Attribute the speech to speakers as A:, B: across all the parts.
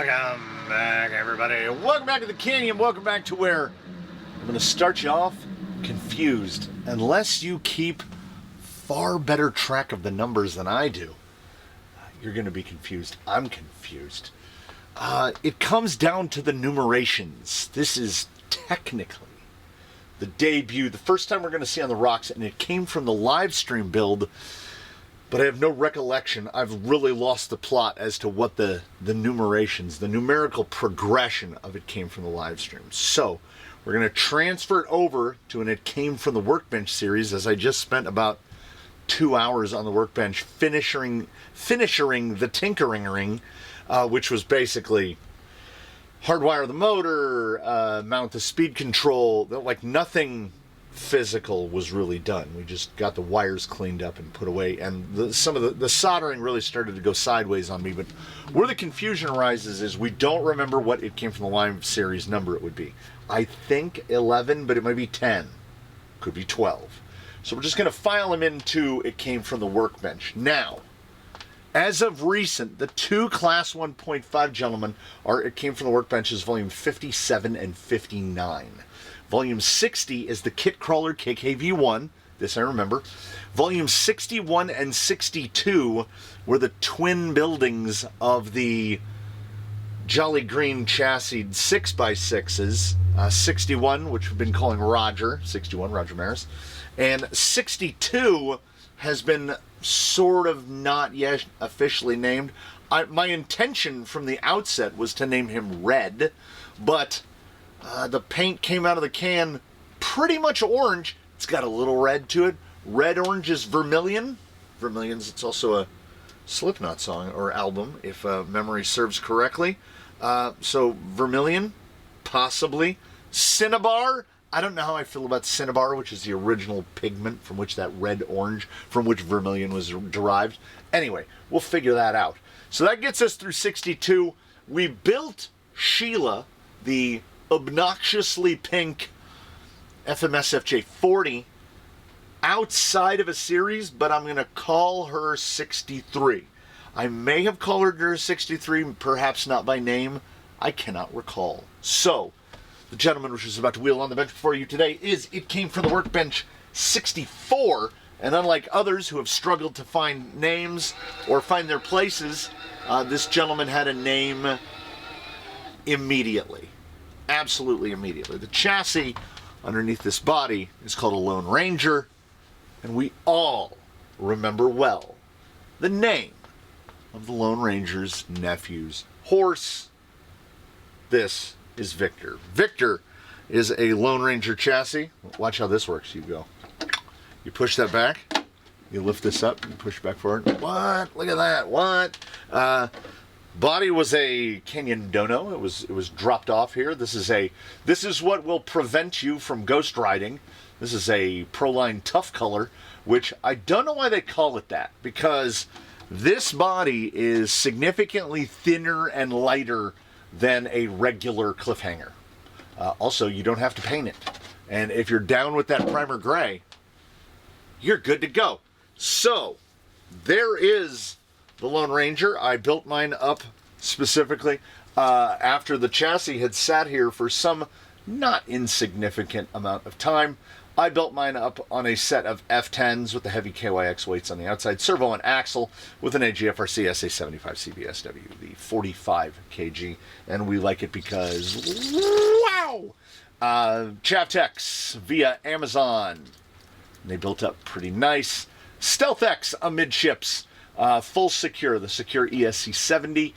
A: Welcome back, everybody. Welcome back to the Canyon. Welcome back to where I'm going to start you off confused. Unless you keep far better track of the numbers than I do, you're going to be confused. I'm confused. It comes down to the numerations. This is technically the debut, the first time we're going to see on the rocks, and it came from the live stream build, but I have no recollection. I've really lost the plot as to what the numerations, the numerical progression of it came from the live stream. So we're going to transfer it over to an It Came from the Workbench series, as I just spent about 2 hours on the Workbench finishing the tinkering ring, which was basically hardwire the motor, mount the speed control. Like, nothing physical was really done. We just got the wires cleaned up and put away, and some of the soldering really started to go sideways on me. But where the confusion arises is we don't remember what It Came from the Live series number it would be. I think 11, but it might be 10. Could be 12. So we're just going to file them into It Came from the Workbench. Now, as of recent, the two Class 1.5 gentlemen are It Came from the Workbench's Volume 57 and 59. Volume 60 is the Kit Crawler KKV1. This I remember. Volume 61 and 62 were the twin buildings of the Jolly Green chassis 6x6s. 61, which we've been calling Roger. 61, Roger Maris. And 62 has been sort of not yet officially named. My intention from the outset was to name him Red, but the paint came out of the can pretty much orange. It's got a little red to it. Red Orange is Vermilion. Vermilion's, it's also a Slipknot song or album, if memory serves correctly. So Vermilion, possibly. Cinnabar, I don't know how I feel about Cinnabar, which is the original pigment from which that red orange, from which Vermilion was derived. Anyway, we'll figure that out. So that gets us through 62. We built Sheila, the obnoxiously pink FMSFJ 40, outside of a series, but I'm going to call her 63. I may have called her 63, perhaps not by name. I cannot recall. So, the gentleman which is about to wheel on the bench before you today is It Came from the Workbench 64, and unlike others who have struggled to find names or find their places, this gentleman had a name immediately. Absolutely immediately. The chassis underneath this body is called a Lone Ranger, and we all remember well the name of the Lone Ranger's nephew's horse. This is Victor. Victor is a Lone Ranger chassis. Watch how this works. You go. You push that back. You lift this up and push back forward. What? Look at that. What? Body was a Canyon Dono. It was dropped off here. This is what will prevent you from ghost riding. This is a Proline Tough Color, which I don't know why they call it that, because this body is significantly thinner and lighter than a regular Cliffhanger. Also, you don't have to paint it. And if you're down with that primer gray, you're good to go. So, there is the Lone Ranger. I built mine up specifically after the chassis had sat here for some not insignificant amount of time. I built mine up on a set of F10s with the heavy KYX weights on the outside, servo and axle with an AGFRC SA75 CBSW, the 45 kg, and we like it because, wow! Chavtex via Amazon. They built up pretty nice. StealthX amidships. Full Secure, the Secure ESC 70,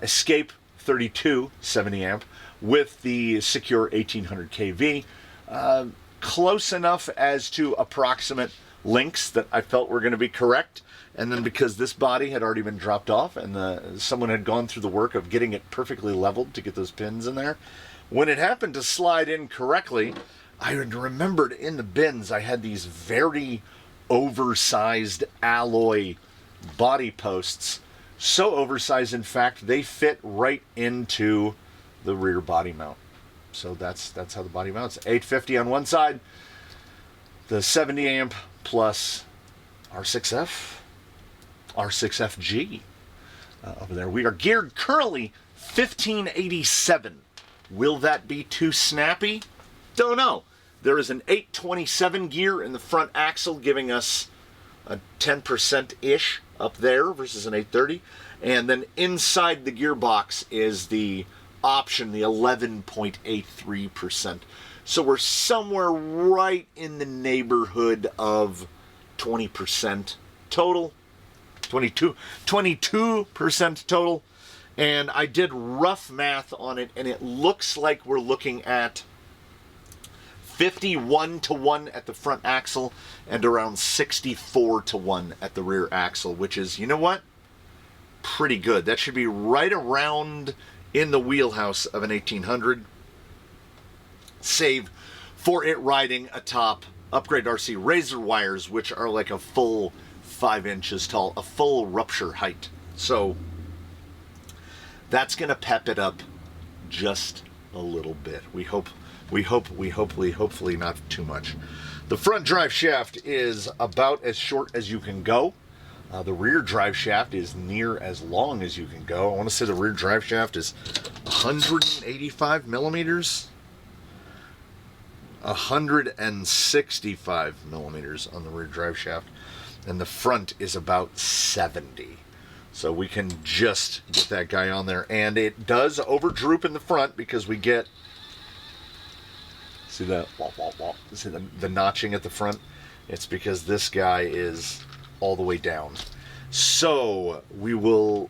A: Escape 32, 70 amp, with the Secure 1800 kV. Close enough as to approximate links that I felt were going to be correct. And then because this body had already been dropped off and someone had gone through the work of getting it perfectly leveled to get those pins in there, when it happened to slide in correctly, I remembered in the bins I had these very oversized alloy body posts, so oversized in fact they fit right into the rear body mount. So that's how the body mounts. 850 on one side, the 70 amp plus R6F, R6FG over there. We are geared currently 1587. Will that be too snappy? Don't know. There is an 827 gear in the front axle, giving us a 10%-ish up there versus an 830. And then inside the gearbox is the option, the 11.83%. So we're somewhere right in the neighborhood of 20% total. 22% total. And I did rough math on it, and it looks like we're looking at 51-1 at the front axle and around 64-1 at the rear axle, which is, you know what? Pretty good. That should be right around in the wheelhouse of an 1800. Save for it riding atop Upgrade RC Razor wires, which are like a full 5 inches tall, a full rupture height. So that's going to pep it up just a little bit. Hopefully not too much. The front drive shaft is about as short as you can go. The rear drive shaft is near as long as you can go. I want to say the rear drive shaft is 185 millimeters. 165 millimeters on the rear drive shaft. And the front is about 70. So we can just get that guy on there. And it does over droop in the front because we get, see that? See the notching at the front? It's because this guy is all the way down. So we will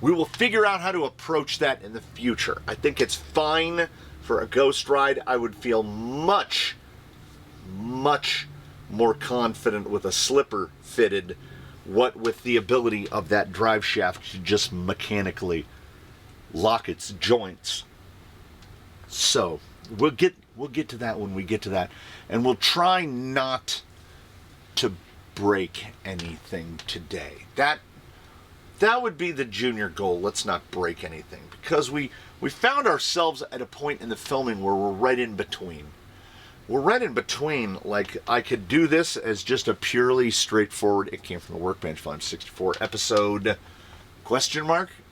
A: figure out how to approach that in the future. I think it's fine for a ghost ride. I would feel much more confident with a slipper fitted, what with the ability of that drive shaft to just mechanically lock its joints. So we'll get to that when we get to that, and we'll try not to break anything today. That would be the junior goal. Let's not break anything, because we found ourselves at a point in the filming where we're right in between. We're right in between. Like, I could do this as just a purely straightforward, it came from the Workbench Vol.64 episode,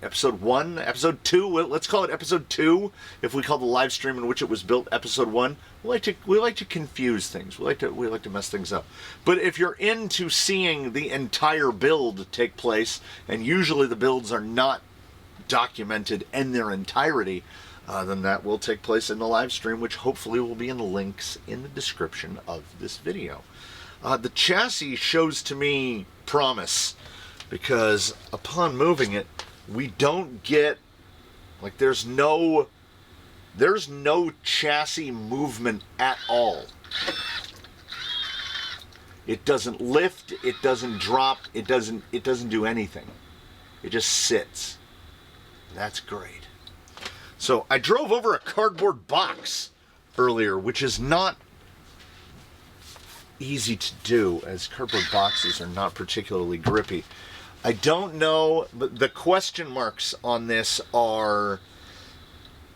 A: episode 1, episode 2, let's call it episode 2, if we call the live stream in which it was built episode 1. We like to confuse things. We like to mess things up. But if you're into seeing the entire build take place, and usually the builds are not documented in their entirety, then that will take place in the live stream, which hopefully will be in the links in the description of this video. The chassis shows to me promise, because upon moving it, we don't get, like, there's no chassis movement at all. It doesn't lift, it doesn't drop, it doesn't do anything. It just sits. That's great. So I drove over a cardboard box earlier, which is not easy to do, as cardboard boxes are not particularly grippy. I don't know, but the question marks on this are,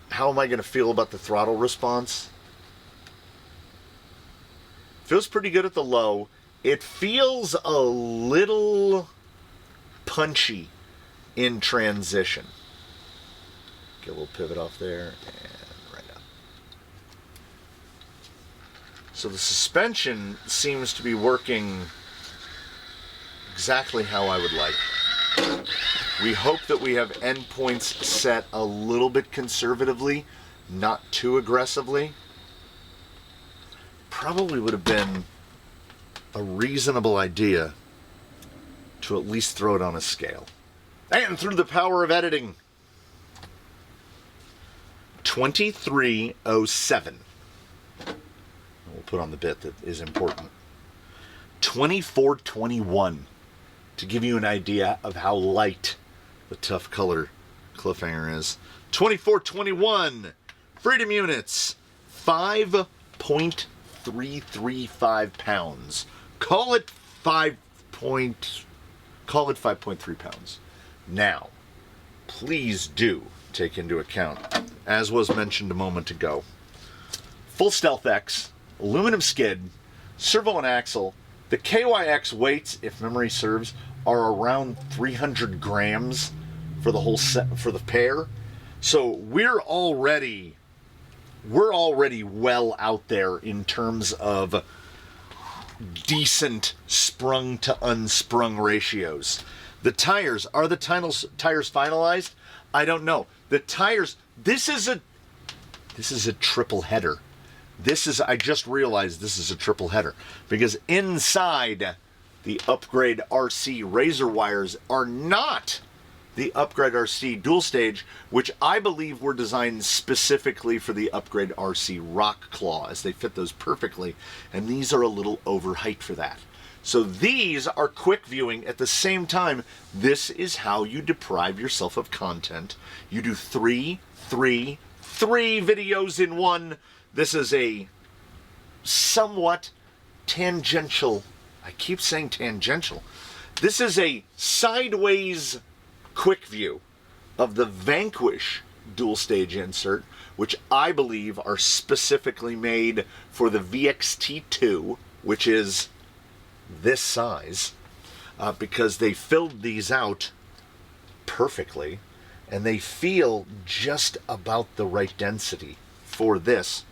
A: how am I going to feel about the throttle response? Feels pretty good at the low. It feels a little punchy in transition. Get a little pivot off there, and right up. So the suspension seems to be working exactly how I would like. We hope that we have endpoints set a little bit conservatively, not too aggressively. Probably would have been a reasonable idea to at least throw it on a scale. And through the power of editing, 2307. We'll put on the bit that is important. 2421, to give you an idea of how light the Tough Color Cliffhanger is. 2421 Freedom units, 5.335 pounds. Call it 5.3 pounds. Now, please do take into account, as was mentioned a moment ago, full Stealth X, aluminum skid, servo and axle. The KYX weights, if memory serves, are around 300 grams for the whole set, for the pair. So we're already well out there in terms of decent sprung to unsprung ratios. The tires, are the tires finalized? I don't know. The tires, this is a triple header. I just realized this is a triple header because inside the Upgrade RC razor wires are not the Upgrade RC dual stage, which I believe were designed specifically for the Upgrade RC Rock Claw, as they fit those perfectly, and these are a little over height for that. So these are quick viewing. At the same time, this is how you deprive yourself of content. You do three videos in one. This is a somewhat tangential, I keep saying tangential. This is a sideways quick view of the Vanquish dual stage insert, which I believe are specifically made for the VXT2, which is this size, because they filled these out perfectly and they feel just about the right density for this.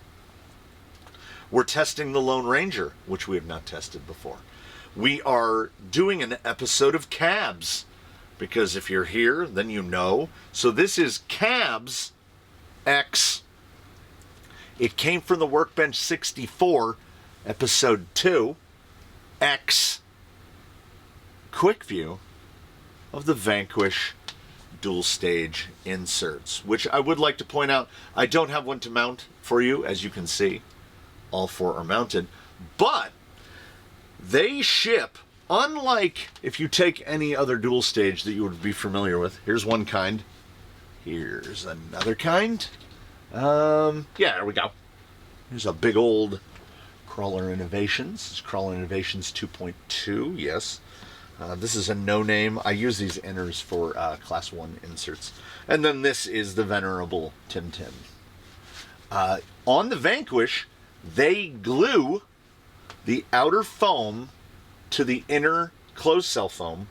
A: We're testing the Lone Ranger, which we have not tested before. We are doing an episode of CABS, because if you're here, then you know. So this is CABS X. It came from the Workbench 64, episode 2, X quick view of the Vanquish dual stage inserts, which I would like to point out, I don't have one to mount for you, as you can see. All four are mounted, but they ship, unlike if you take any other dual stage that you would be familiar with. Here's one kind. Here's another kind. Yeah, there we go. Here's a big old Crawler Innovations. It's Crawler Innovations 2.2, yes. This is a no-name. I use these inners for Class 1 inserts. And then this is the venerable Tim Tim. On the Vanquish, they glue the outer foam to the inner closed cell foam,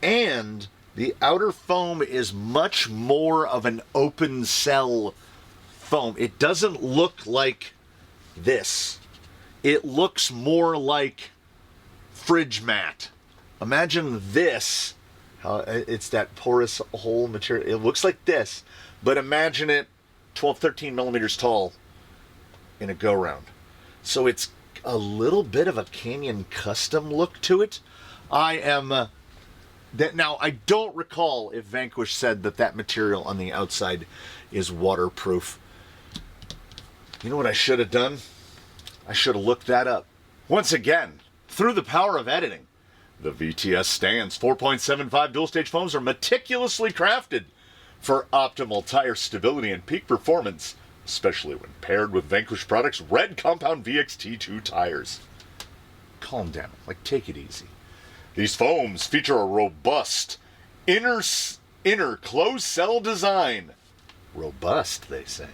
A: and the outer foam is much more of an open cell foam. It doesn't look like this. It looks more like fridge mat. Imagine this, how it's that porous hole material. It looks like this, but imagine it 12, 13 millimeters tall in a go-round. So it's a little bit of a Canyon custom look to it. Now I don't recall if Vanquish said that material on the outside is waterproof. You know what I should have done? I should have looked that up. Once again, through the power of editing, the VTS Stance 4.75 dual stage foams are meticulously crafted for optimal tire stability and peak performance, especially when paired with Vanquish Products' red compound VXT2 tires. Calm down, take it easy. These foams feature a robust inner closed cell design. Robust, they say.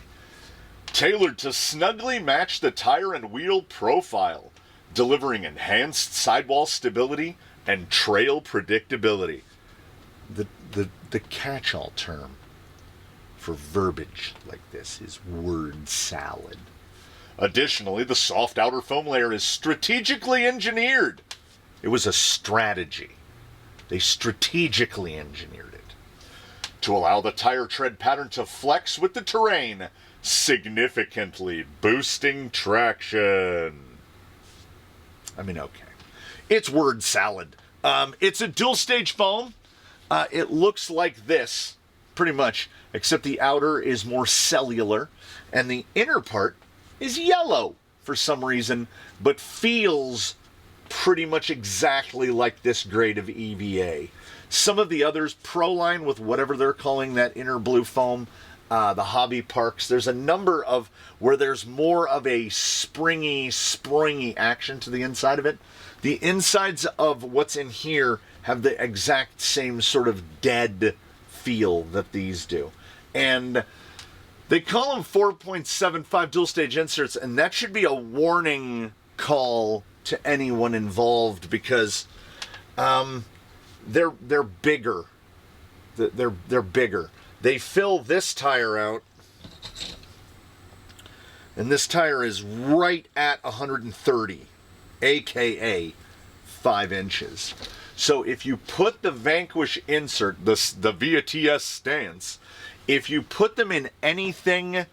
A: Tailored to snugly match the tire and wheel profile, delivering enhanced sidewall stability and trail predictability. The catch-all term for verbiage like this is word salad. Additionally, the soft outer foam layer is strategically engineered. It was a strategy. They strategically engineered it to allow the tire tread pattern to flex with the terrain, significantly boosting traction. I mean, okay. It's word salad. It's a dual stage foam. It looks like this, pretty much, except the outer is more cellular, and the inner part is yellow for some reason, but feels pretty much exactly like this grade of EVA. Some of the others, Proline with whatever they're calling that inner blue foam, the Hobby Parks, there's a number of where there's more of a springy action to the inside of it. The insides of what's in here have the exact same sort of dead feel that these do. And they call them 4.75 dual stage inserts, and that should be a warning call to anyone involved, because they're bigger they're bigger. They fill this tire out, and this tire is right at 130, aka 5 inches. So if you put the Vanquish insert, the VTS Stance, if you put them in anything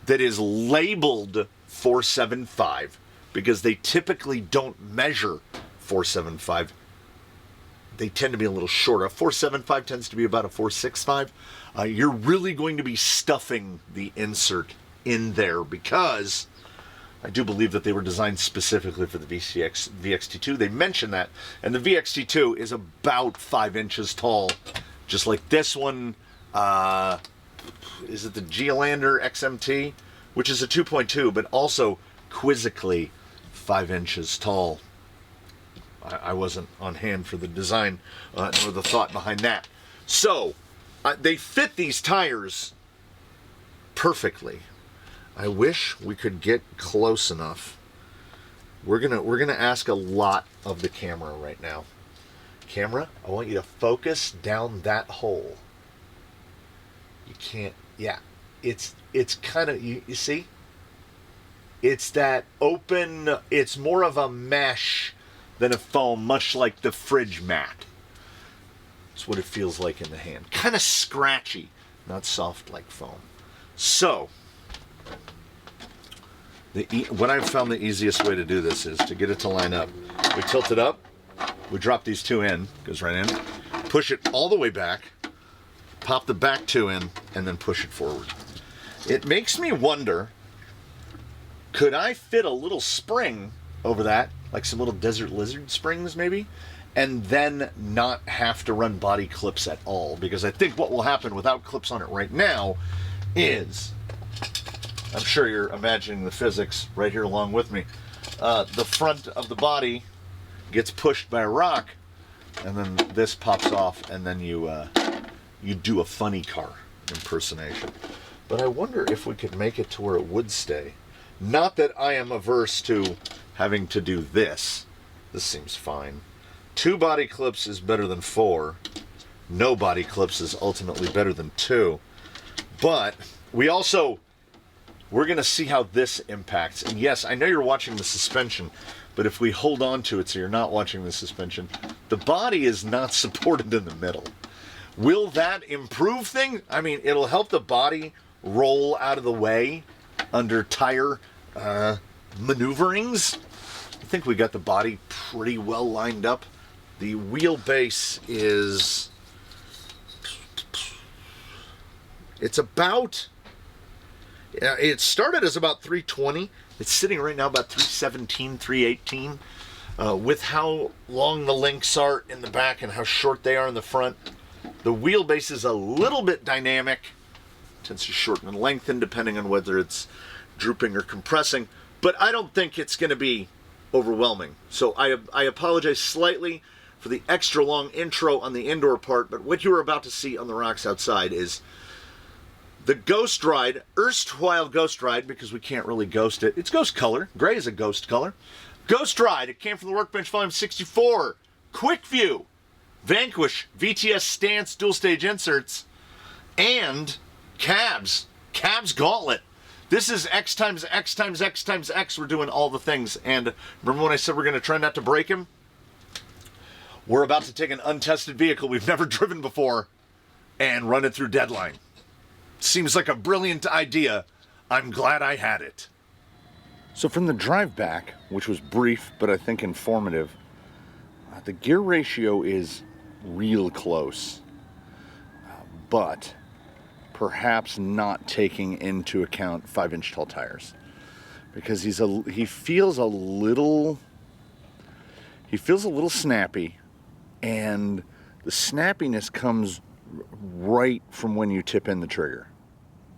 A: that is labeled 475, because they typically don't measure 475, they tend to be a little shorter. A 475 tends to be about a 465. You're really going to be stuffing the insert in there, because I do believe that they were designed specifically for the VXT2. They mention that, and the VXT2 is about 5 inches tall, just like this one. Is it the Geolander XMT, which is a 2.2, but also quizzically 5 inches tall. I wasn't on hand for the design nor the thought behind that. So they fit these tires perfectly. I wish we could get close enough. We're gonna ask a lot of the camera right now. Camera, I want you to focus down that hole. You can't. Yeah, it's kind of, you see. It's that open. It's more of a mesh than a foam, much like the fridge mat. That's what it feels like in the hand. Kind of scratchy, not soft like foam. So, what I've found the easiest way to do this is to get it to line up. We tilt it up, we drop these two in, goes right in, push it all the way back, pop the back two in, and then push it forward. It makes me wonder, could I fit a little spring over that, like some little desert lizard springs maybe, and then not have to run body clips at all? Because I think what will happen without clips on it right now is, I'm sure you're imagining the physics right here along with me, the front of the body gets pushed by a rock, and then this pops off, and then you do a funny car impersonation. But I wonder if we could make it to where it would stay. Not that I am averse to having to do this. This seems fine. 2 body clips is better than 4. No body clips is ultimately better than 2. But we're going to see how this impacts. And yes, I know you're watching the suspension, but if we hold on to it so you're not watching the suspension, the body is not supported in the middle. Will that improve things? I mean, it'll help the body roll out of the way under tire maneuverings. I think we got the body pretty well lined up. The wheelbase is, it's about, it started as about 320. It's sitting right now about 317, 318. With how long the links are in the back and how short they are in the front, the wheelbase is a little bit dynamic. Tends to shorten and lengthen depending on whether it's drooping or compressing, but I don't think it's going to be overwhelming. So I apologize slightly for the extra long intro on the indoor part, but what you are about to see on the rocks outside is the Ghost Ride, erstwhile Ghost Ride, because we can't really ghost it. It's ghost color. Gray is a ghost color. Ghost Ride, it came from the Workbench Vol.64 Quickview Vanquish VTS Stance dual stage inserts, and CABS Gauntlet. This is X times X times X times X. We're doing all the things. And remember when I said we're going to try not to break him? We're about to take an untested vehicle we've never driven before and run it through deadline. Seems like a brilliant idea. I'm glad I had it. So from the drive back, which was brief but I think informative, the gear ratio is real close, but perhaps not taking into account 5-inch tall tires, because he feels a little snappy, and the snappiness comes right from when you tip in the trigger.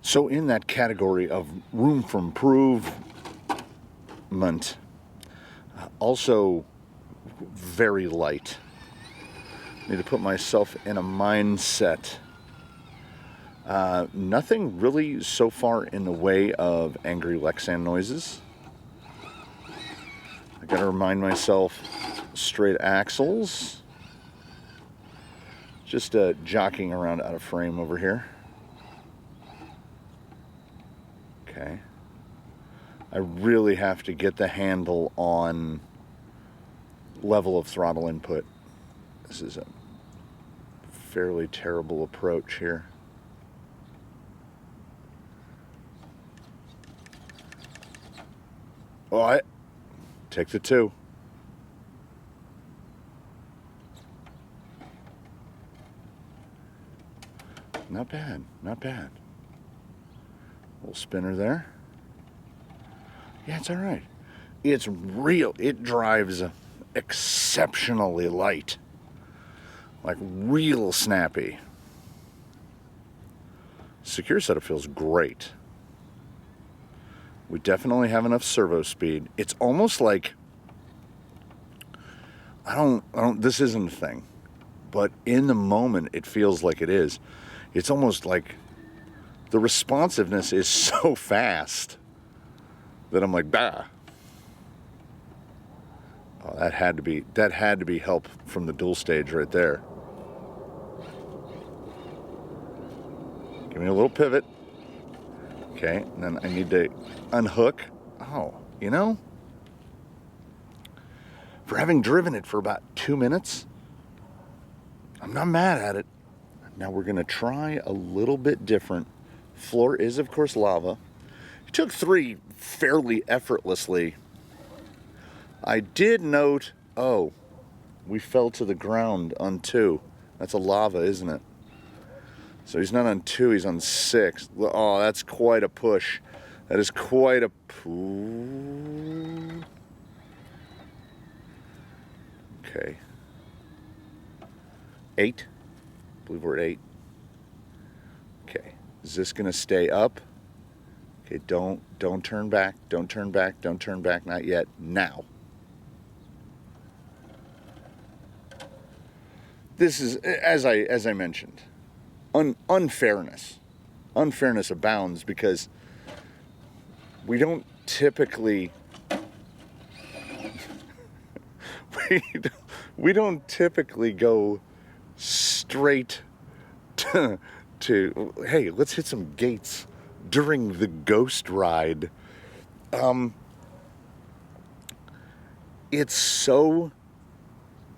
A: So in that category of room for improvement, also very light. Need to put myself in a mindset. Nothing really so far in the way of angry Lexan noises. I gotta remind myself, straight axles. Just jockeying around out of frame over here. Okay. I really have to get the handle on level of throttle input. This is a fairly terrible approach here. All right, take the 2. Not bad, not bad. Little spinner there. Yeah, it's all right. It's real. It drives exceptionally light. Like real snappy. Secure setup feels great. We definitely have enough servo speed. It's almost like, this isn't a thing, but in the moment it feels like it is. It's almost like the responsiveness is so fast that I'm like, bah. Oh, that had to be help from the dual stage right there. Give me a little pivot. Okay, and then I need to unhook. Oh, you know, for having driven it for about 2 minutes, I'm not mad at it. Now we're gonna try a little bit different. Floor is, of course, lava. It took 3 fairly effortlessly. I did note, oh, we fell to the ground on 2. That's a lava, isn't it? So he's not on 2, he's on 6. Oh, that's quite a push. That is quite a push. Okay. 8. I believe we're at 8. Okay. Is this gonna stay up? Okay, don't turn back. Don't turn back. Don't turn back. Not yet. Now. This is, as I mentioned, unfairness abounds because we don't typically we don't typically go straight to hey, let's hit some gates during the ghost ride. It's so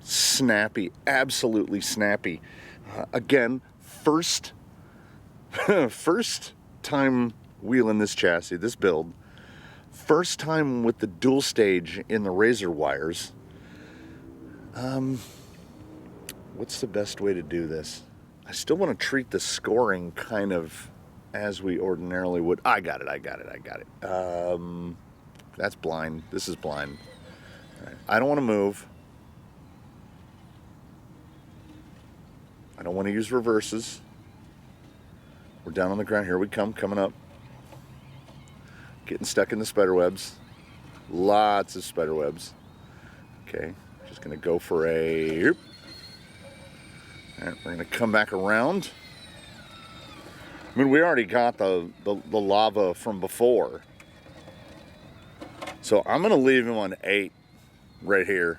A: snappy, absolutely snappy. Again, first time wheeling this chassis, this build, first time with the dual stage in the razor wires. What's the best way to do this? I still want to treat the scoring kind of as we ordinarily would. I got it. That's blind. This is blind. All right. I don't want to move. I don't want to use reverses. We're down on the ground. Here we come, coming up. Getting stuck in the spider webs. Lots of spider webs. Okay, just going to go for a... All right, we're going to come back around. I mean, we already got the lava from before. So I'm going to leave him on 8 right here.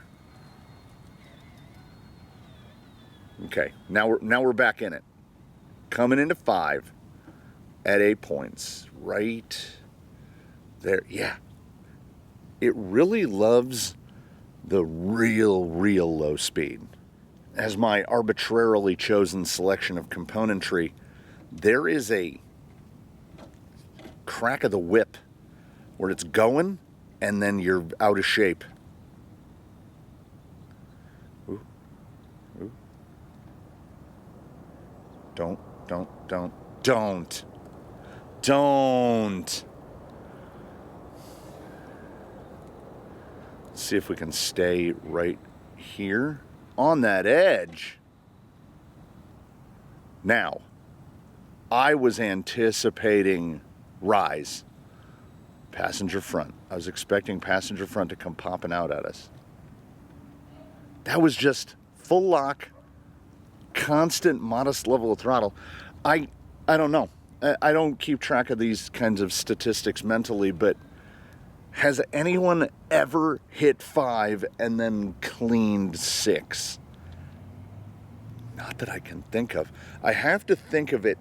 A: Okay, now we're back in it. Coming into 5 at 8 points. Right there. Yeah. It really loves the real low speed. As my arbitrarily chosen selection of componentry, there is a crack of the whip where it's going and then you're out of shape. Ooh. Ooh. Don't. Let's see if we can stay right here on that edge. Now, I was anticipating rise, passenger front. I was expecting passenger front to come popping out at us. That was just full lock, constant modest level of throttle. I don't know. I don't keep track of these kinds of statistics mentally, but has anyone ever hit 5 and then cleaned 6? Not that I can think of. I have to think of it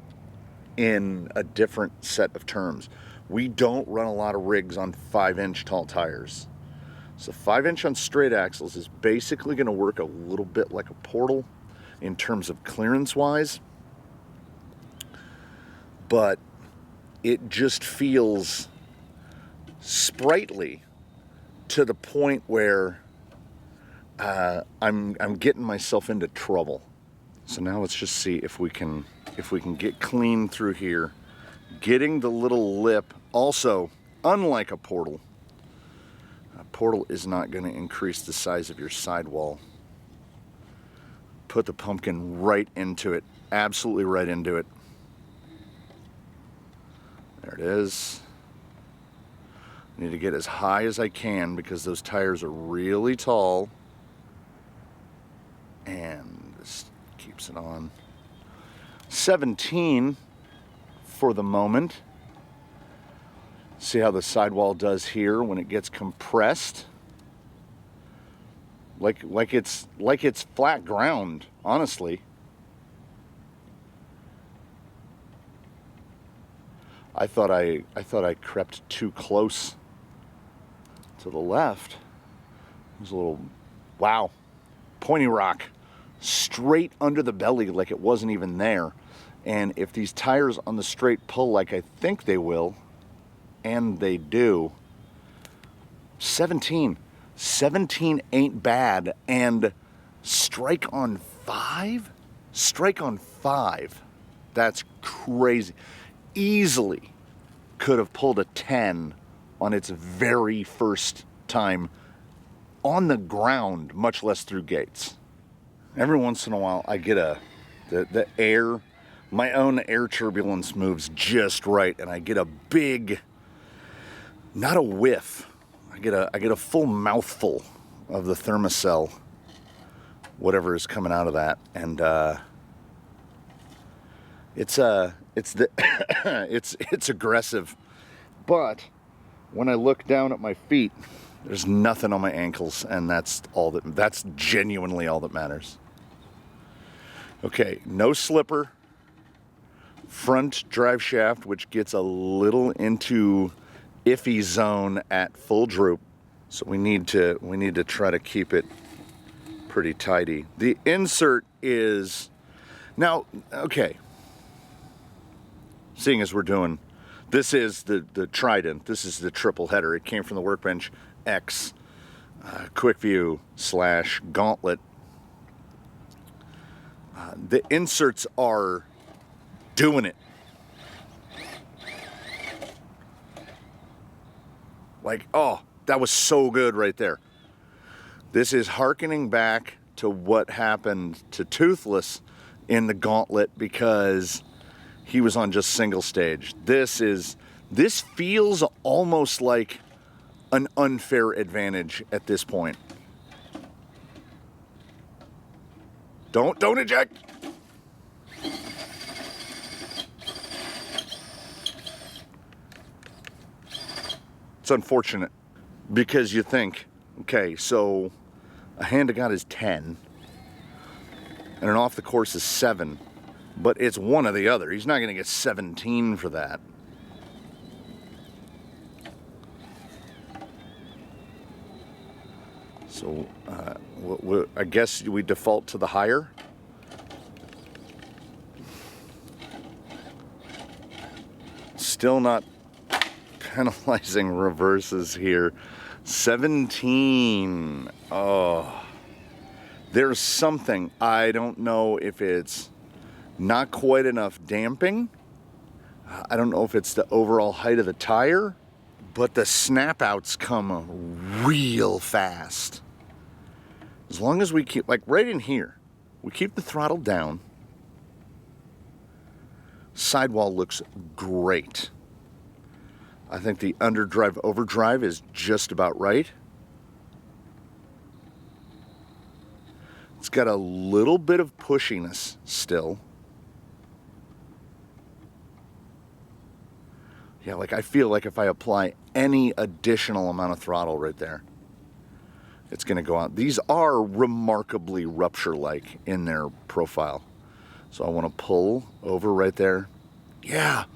A: in a different set of terms. We don't run a lot of rigs on 5-inch tall tires. So 5-inch on straight axles is basically going to work a little bit like a portal in terms of clearance-wise. But it just feels sprightly to the point where I'm getting myself into trouble. So now let's just see if we can get clean through here. Getting the little lip. Also, unlike a portal is not going to increase the size of your sidewall. Put the pumpkin right into it. Absolutely right into it. There it is. I need to get as high as I can because those tires are really tall. And this keeps it on. 17 for the moment. See how the sidewall does here when it gets compressed. Like it's flat ground, honestly. I thought I crept too close to the left. There's a little, wow, pointy rock straight under the belly like it wasn't even there. And if these tires on the straight pull like I think they will, and they do, 17 ain't bad. And strike on 5? Strike on 5. That's crazy. Easily could have pulled a 10 on its very first time on the ground, much less through gates. Every once in a while I get the air, my own air turbulence moves just right, and I get a big, not a whiff, I get a full mouthful of the thermocell, whatever is coming out of that, and it's aggressive. But when I look down at my feet, there's nothing on my ankles, and that's genuinely all that matters. Okay, no slipper. Front drive shaft, which gets a little into iffy zone at full droop, so we need to try to keep it pretty tidy. The insert is now okay. Seeing as we're doing, this is the Trident. This is the triple header. It came from the Workbench X Quickview / Gauntlet. The inserts are doing it. Like, oh, that was so good right there. This is hearkening back to what happened to Toothless in the Gauntlet because he was on just single stage. This feels almost like an unfair advantage at this point. Don't eject. It's unfortunate because you think, okay, so a hand to God is 10 and an off the course is 7, but it's one or the other. He's not going to get 17 for that. So I guess we default to the higher. Still not penalizing reverses here. 17. Oh, there's something. I don't know if it's not quite enough damping. I don't know if it's the overall height of the tire, but the snap outs come real fast. As long as we keep, like right in here, we keep the throttle down. Sidewall looks great. I think the underdrive overdrive is just about right. It's got a little bit of pushiness still. Yeah, like I feel like if I apply any additional amount of throttle right there, it's going to go out. These are remarkably rupture-like in their profile. So I want to pull over right there. Yeah,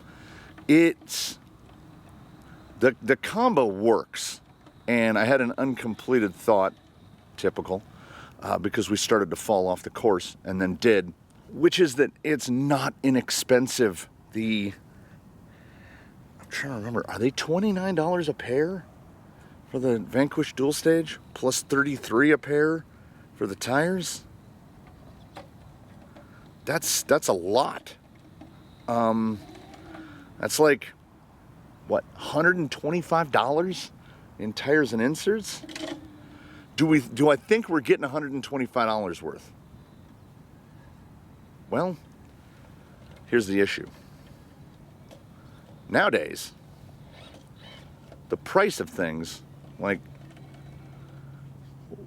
A: it's the combo works. And I had an uncompleted thought, typical, because we started to fall off the course and then did, which is that it's not inexpensive. I'm trying to remember, are they $29 a pair for the Vanquish dual stage, plus $33 a pair for the tires? That's a lot. That's like, what, $125 in tires and inserts? Do I think we're getting $125 worth? Well, here's the issue. Nowadays, the price of things, like,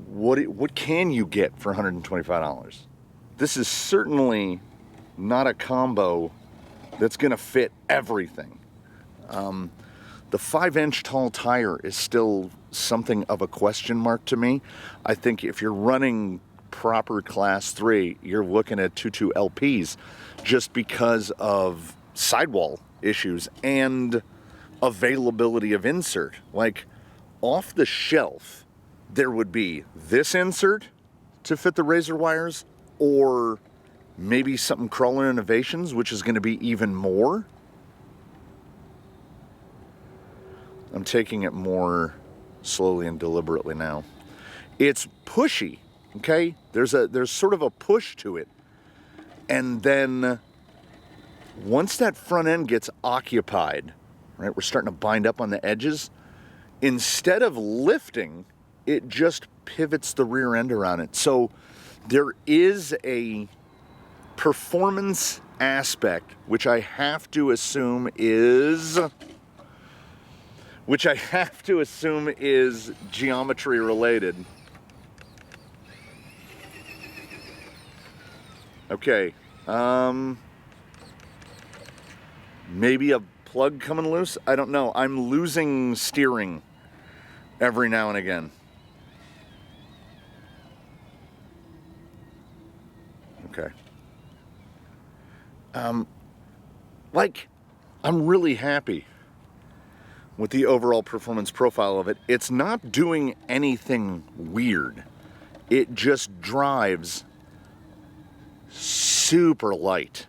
A: what can you get for $125? This is certainly not a combo that's going to fit everything. The 5-inch tall tire is still something of a question mark to me. I think if you're running proper class 3, you're looking at 2.2 LPs just because of sidewall issues and availability of insert. Like, off the shelf, there would be this insert to fit the razor wires, or maybe something Crawler Innovations, which is going to be even more. I'm taking it more slowly and deliberately now. It's pushy, okay? There's sort of a push to it. And then once that front end gets occupied, right, we're starting to bind up on the edges. Instead of lifting, it just pivots the rear end around it. So there is a performance aspect, which I have to assume is geometry related. Okay, maybe a plug coming loose? I don't know. I'm losing steering every now and again. Okay. I'm really happy with the overall performance profile of it. It's not doing anything weird. It just drives super light.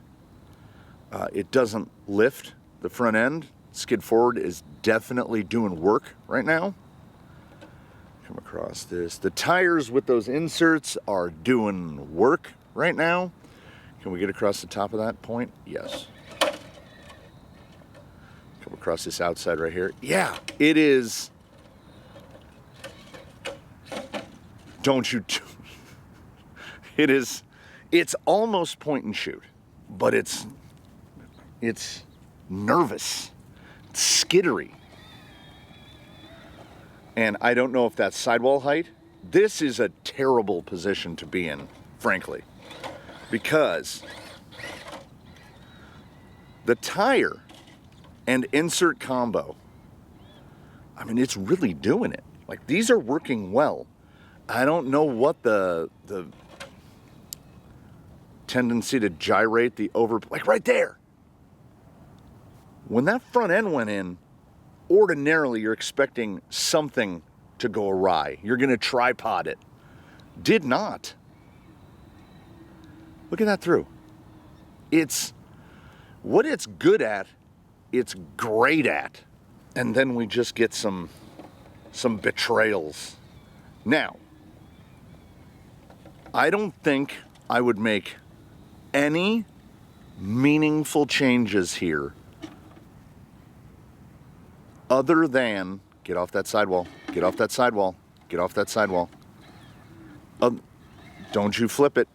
A: It doesn't lift the front end. Skid forward is definitely doing work right now. Come across this. The tires with those inserts are doing work right now. Can we get across the top of that point? Yes. Come across this outside right here. Yeah, it is. Don't you? It is. It's almost point and shoot, but it's nervous. It's skittery. And I don't know if that's sidewall height. This is a terrible position to be in, frankly, because the tire and insert combo, I mean, it's really doing it. Like, these are working well. I don't know what the tendency to gyrate the like right there. When that front end went in, ordinarily you're expecting something to go awry. You're going to tripod it. Did not. Look at that through. It's what it's good at, it's great at. And then we just get some betrayals. Now, I don't think I would make any meaningful changes here other than get off that sidewall, get off that sidewall, get off that sidewall. Don't you flip it.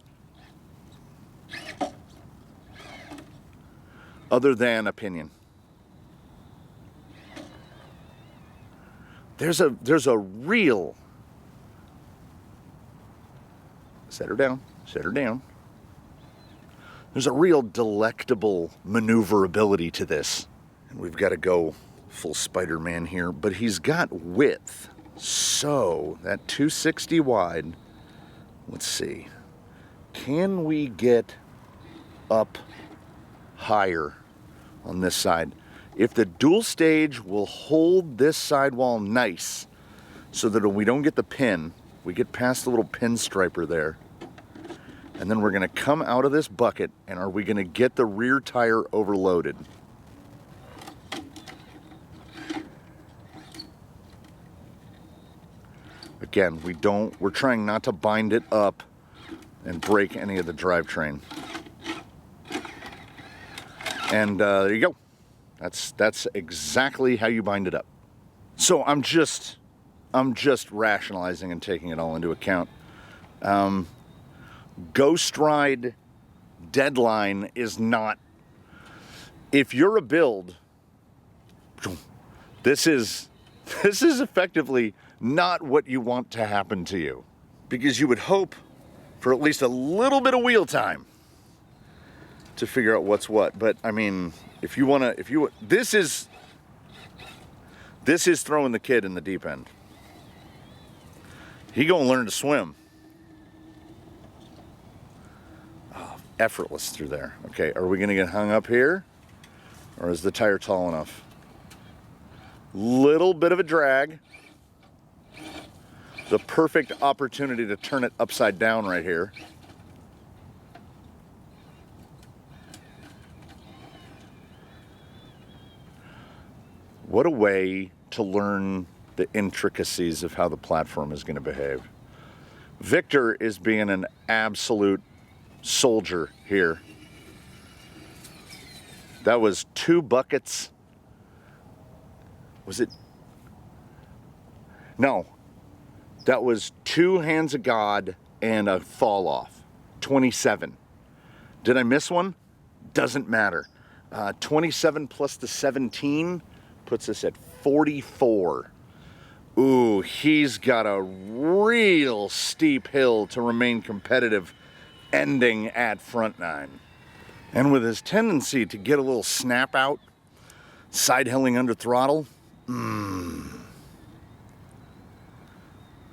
A: Other than opinion. There's a real, set her down, set her down. There's a real delectable maneuverability to this. And we've got to go full Spider-Man here, but he's got width. So that 260 wide, let's see. Can we get up higher on this side. If the dual stage will hold this sidewall nice so that we don't get the pin, we get past the little pin striper there, and then we're going to come out of this bucket, and are we going to get the rear tire overloaded? Again, we're trying not to bind it up and break any of the drivetrain. And there you go. That's exactly how you bind it up. So I'm just rationalizing and taking it all into account. Ghost Ride deadline is not, if you're a build, this is effectively not what you want to happen to you, because you would hope for at least a little bit of wheel time to figure out what's what. But I mean, this is throwing the kid in the deep end. He gonna learn to swim. Oh, effortless through there. Okay, are we gonna get hung up here, or is the tire tall enough? Little bit of a drag. The perfect opportunity to turn it upside down right here. What a way to learn the intricacies of how the platform is going to behave. Victor is being an absolute soldier here. That was 2 buckets. Was it? No. That was 2 hands of God and a fall off. 27. Did I miss one? Doesn't matter. 27 plus the 17 puts us at 44. Ooh, he's got a real steep hill to remain competitive, ending at front 9. And with his tendency to get a little snap out, side hilling under throttle,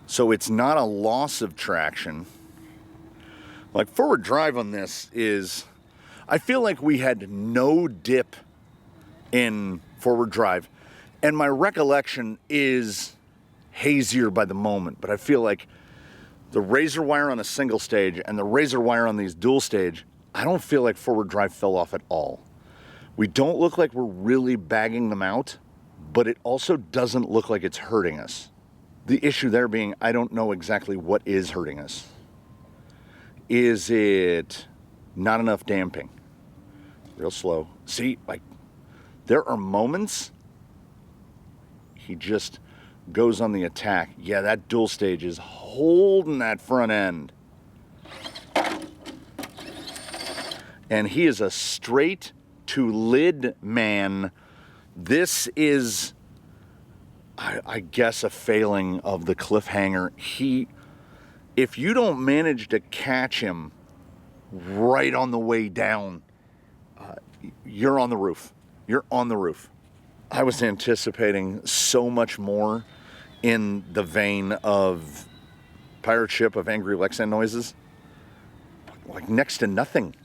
A: so it's not a loss of traction. Like, forward drive on this is, I feel like we had no dip in forward drive, and my recollection is hazier by the moment, but I feel like the razor wire on a single stage and the razor wire on these dual stage, I don't feel like forward drive fell off at all. We don't look like we're really bagging them out, but it also doesn't look like it's hurting us. The issue there being, I don't know exactly what is hurting us. Is it not enough damping? Real slow. See, like, there are moments he just goes on the attack. Yeah, that dual stage is holding that front end. And he is a straight to lid man. This is, I guess, a failing of the cliffhanger. If you don't manage to catch him right on the way down, you're on the roof. You're on the roof. I was anticipating so much more in the vein of Pirate Ship of Angry Lexan Noises. Like, next to nothing.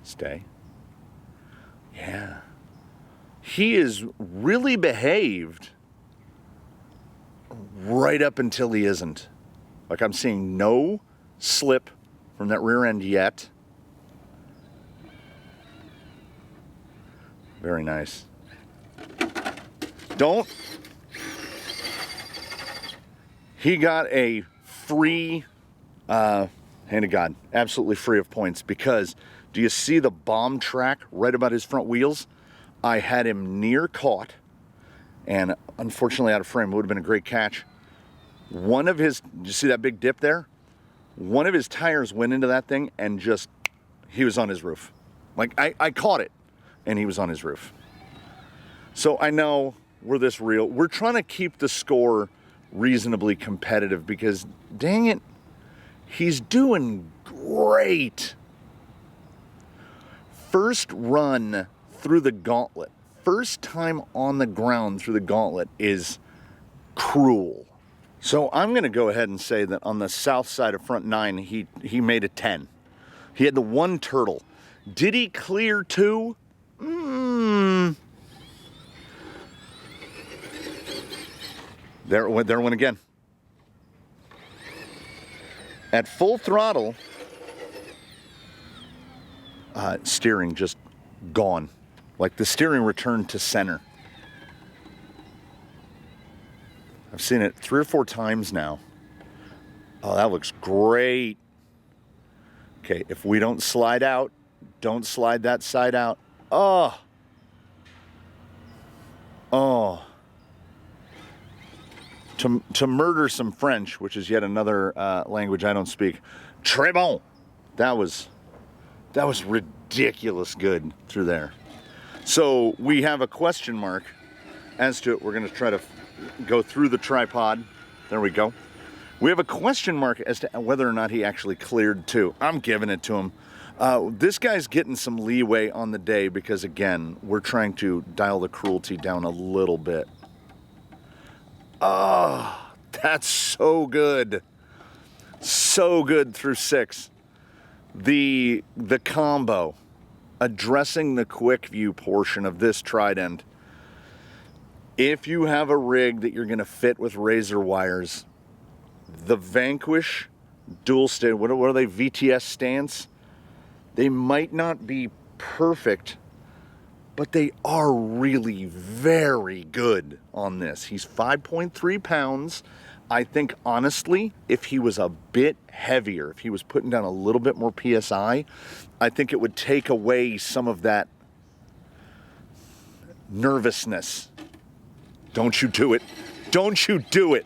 A: Stay. Yeah. He is really behaved right up until he isn't. Like, I'm seeing no slip from that rear end yet. Very nice. Don't. He got a free, hand of God, absolutely free of points, because do you see the bomb track right about his front wheels? I had him near caught, and unfortunately out of frame. It would have been a great catch. One of his, you see that big dip there? One of his tires went into that thing and just, he was on his roof. Like, I caught it, and he was on his roof. So I know we're this real. We're trying to keep the score reasonably competitive because, dang it, he's doing great. First run through the Gauntlet, first time on the ground through the Gauntlet is cruel. So I'm going to go ahead and say that on the south side of front 9, he made a 10. He had the one turtle. Did he clear 2? There went again. At full throttle, steering just gone. Like the steering returned to center. I've seen it 3 or 4 times now. Oh, that looks great. Okay, if we don't slide out, don't slide that side out. Oh. Oh. To murder some French, which is yet another language I don't speak. Très bon. That was ridiculous good through there. So we have a question mark as to it. We're going to try to go through the tripod. There we go. We have a question mark as to whether or not he actually cleared 2. I'm giving it to him. This guy's getting some leeway on the day because, again, we're trying to dial the cruelty down a little bit. Oh, that's so good. So good through 6. The combo, addressing the Quickview portion of this trident. If you have a rig that you're going to fit with razor wires, the Vanquish dual state, what are they, VTS Stance? They might not be perfect, but they are really very good on this. He's 5.3 pounds. I think, honestly, if he was a bit heavier, if he was putting down a little bit more PSI, I think it would take away some of that nervousness. Don't you do it. Don't you do it.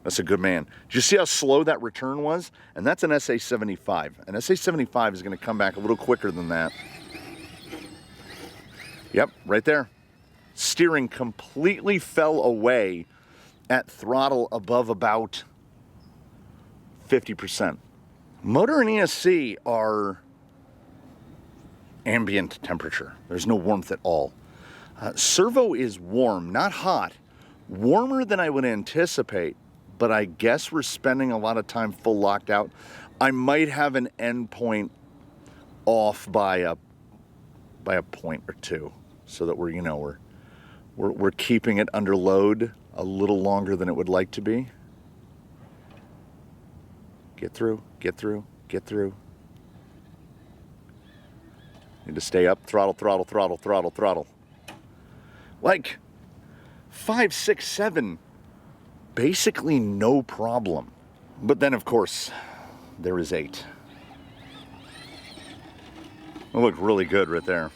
A: That's a good man. Did you see how slow that return was? And that's an SA75. An SA75 is going to come back a little quicker than that. Yep, right there. Steering completely fell away at throttle above about 50%. Motor and ESC are ambient temperature. There's no warmth at all. Servo is warm, not hot. Warmer than I would anticipate, but I guess we're spending a lot of time full locked out. I might have an endpoint off by a point or 2, so that we're keeping it under load a little longer than it would like to be. Get through, get through, get through. Need to stay up, throttle, throttle, throttle, throttle, throttle. Like 5, 6, 7, basically no problem. But then, of course, there is 8. It looked really good right there.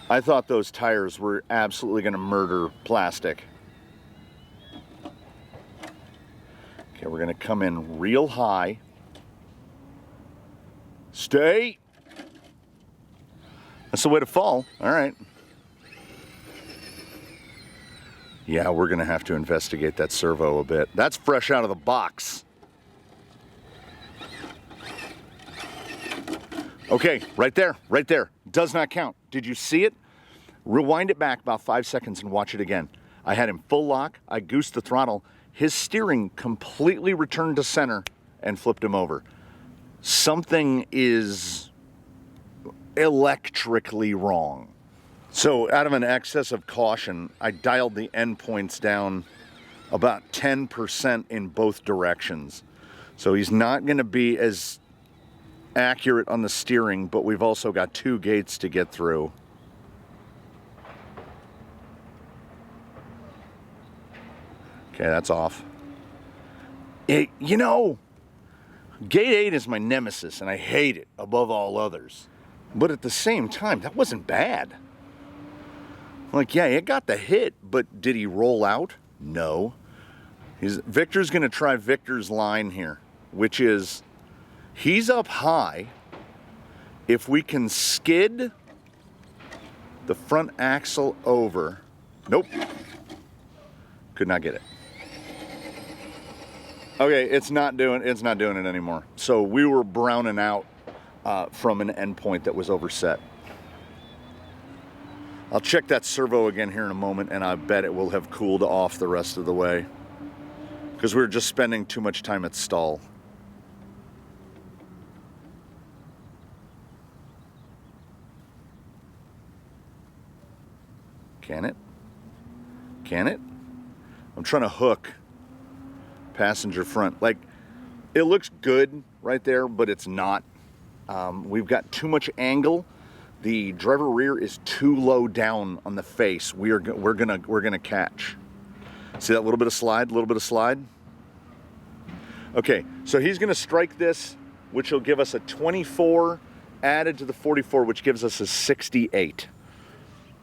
A: I thought those tires were absolutely going to murder plastic. Okay, we're going to come in real high. Stay. That's the way to fall. All right. Yeah, we're going to have to investigate that servo a bit. That's fresh out of the box. Okay, right there, right there. Does not count. Did you see it? Rewind it back about 5 seconds and watch it again. I had him full lock. I goosed the throttle. His steering completely returned to center and flipped him over. Something is electrically wrong. So out of an excess of caution, I dialed the endpoints down about 10% in both directions. So he's not going to be as accurate on the steering, but we've also got 2 gates to get through. Okay, that's off. You know, Gate 8 is my nemesis, and I hate it above all others. But at the same time, that wasn't bad. Like, yeah, it got the hit, but did he roll out? No. Victor's going to try Victor's line here, which is he's up high. If we can skid the front axle over. Nope. Could not get it. Okay, it's not doing it anymore. So we were browning out from an endpoint that was overset. I'll check that servo again here in a moment, and I bet it will have cooled off the rest of the way, because we were just spending too much time at stall. Can it? Can it? I'm trying to hook passenger front. Like, it looks good right there, but it's not. We've got too much angle. The driver rear is too low down on the face. We're gonna catch. See that little bit of slide, little bit of slide? Okay, so he's gonna strike this, which will give us a 24 added to the 44, which gives us a 68.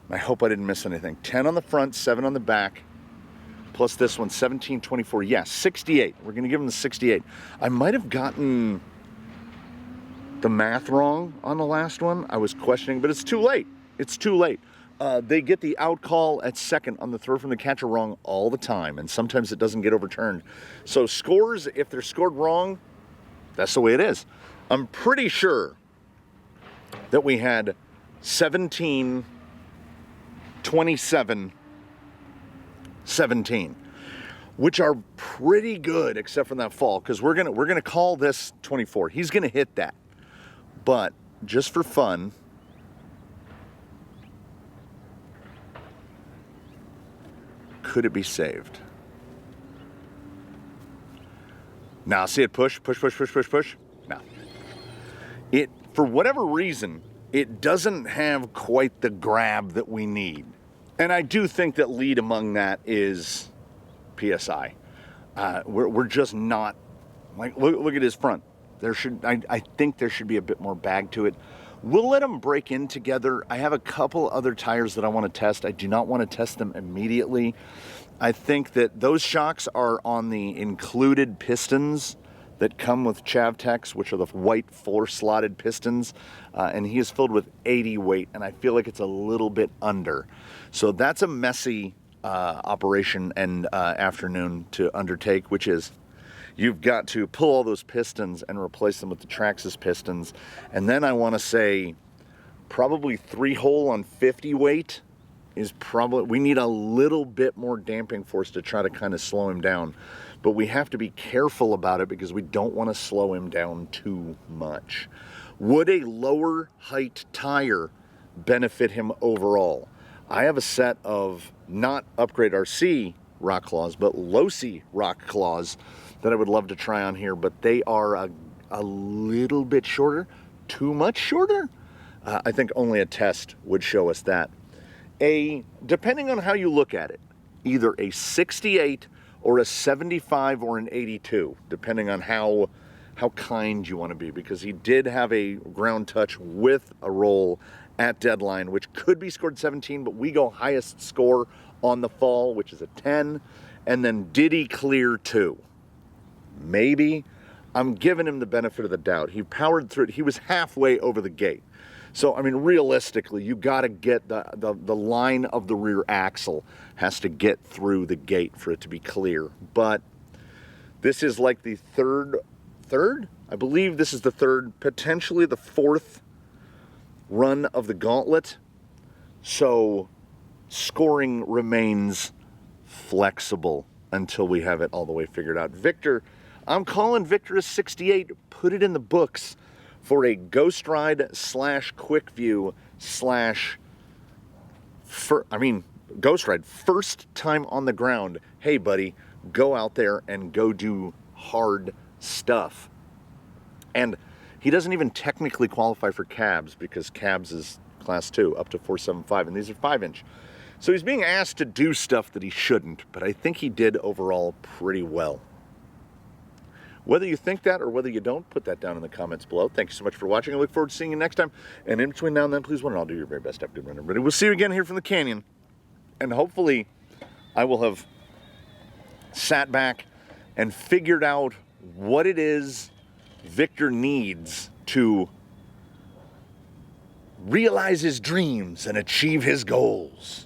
A: I hope I didn't miss anything. 10 on the front, 7 on the back, plus this one, 17, 24. Yeah, 68. We're gonna give him the 68. I might have gotten the math wrong on the last one. I was questioning, but it's too late. It's too late. They get the out call at second on the throw from the catcher wrong all the time, and sometimes it doesn't get overturned. So scores, if they're scored wrong, that's the way it is. I'm pretty sure that we had 17, 27, 17, which are pretty good except for that fall, because we're gonna call this 24. He's gonna hit that. But just for fun, could it be saved? Now, see it push, push, push, push, push, push? No. It, for whatever reason, it doesn't have quite the grab that we need. And I do think that lead among that is PSI. We're just not, like, look at his front. I think there should be a bit more bag to it. We'll let them break in together. I have a couple other tires that I want to test. I do not want to test them immediately. I think that those shocks are on the included pistons that come with Chavtex, which are the white 4-slotted pistons, and he is filled with 80 weight, and I feel like it's a little bit under. So that's a messy operation and afternoon to undertake, which is you've got to pull all those pistons and replace them with the Traxxas pistons. And then I want to say probably 3-hole on 50 weight is probably, we need a little bit more damping force to try to kind of slow him down. But we have to be careful about it because we don't want to slow him down too much. Would a lower height tire benefit him overall? I have a set of not Upgrade RC rock claws, but Losi rock claws that I would love to try on here, but they are a little bit shorter, too much shorter. I think only a test would show us that. Depending on how you look at it, either a 68 or a 75 or an 82, depending on how kind you want to be, because he did have a ground touch with a roll at deadline, which could be scored 17, but we go highest score on the fall, which is a 10, and then did he clear 2? Maybe. I'm giving him the benefit of the doubt. He powered through it. He was halfway over the gate. So, I mean, realistically, you got to get the line of the rear axle has to get through the gate for it to be clear. But this is like the third? I believe this is the third, potentially the 4th run of the Gauntlet. So scoring remains flexible until we have it all the way figured out. Victor, I'm calling Victor a 68. Put it in the books for a Ghost Ride / Quickview / Ghost Ride, first time on the ground. Hey buddy, go out there and go do hard stuff. And he doesn't even technically qualify for CABS because CABS is class 2 up to 475, and these are 5-inch. So he's being asked to do stuff that he shouldn't, but I think he did overall pretty well. Whether you think that or whether you don't, put that down in the comments below. Thank you so much for watching. I look forward to seeing you next time. And in between now and then, please one and all do your very best. Have a good run, everybody. We'll see you again here from the canyon. And hopefully I will have sat back and figured out what it is Victor needs to realize his dreams and achieve his goals.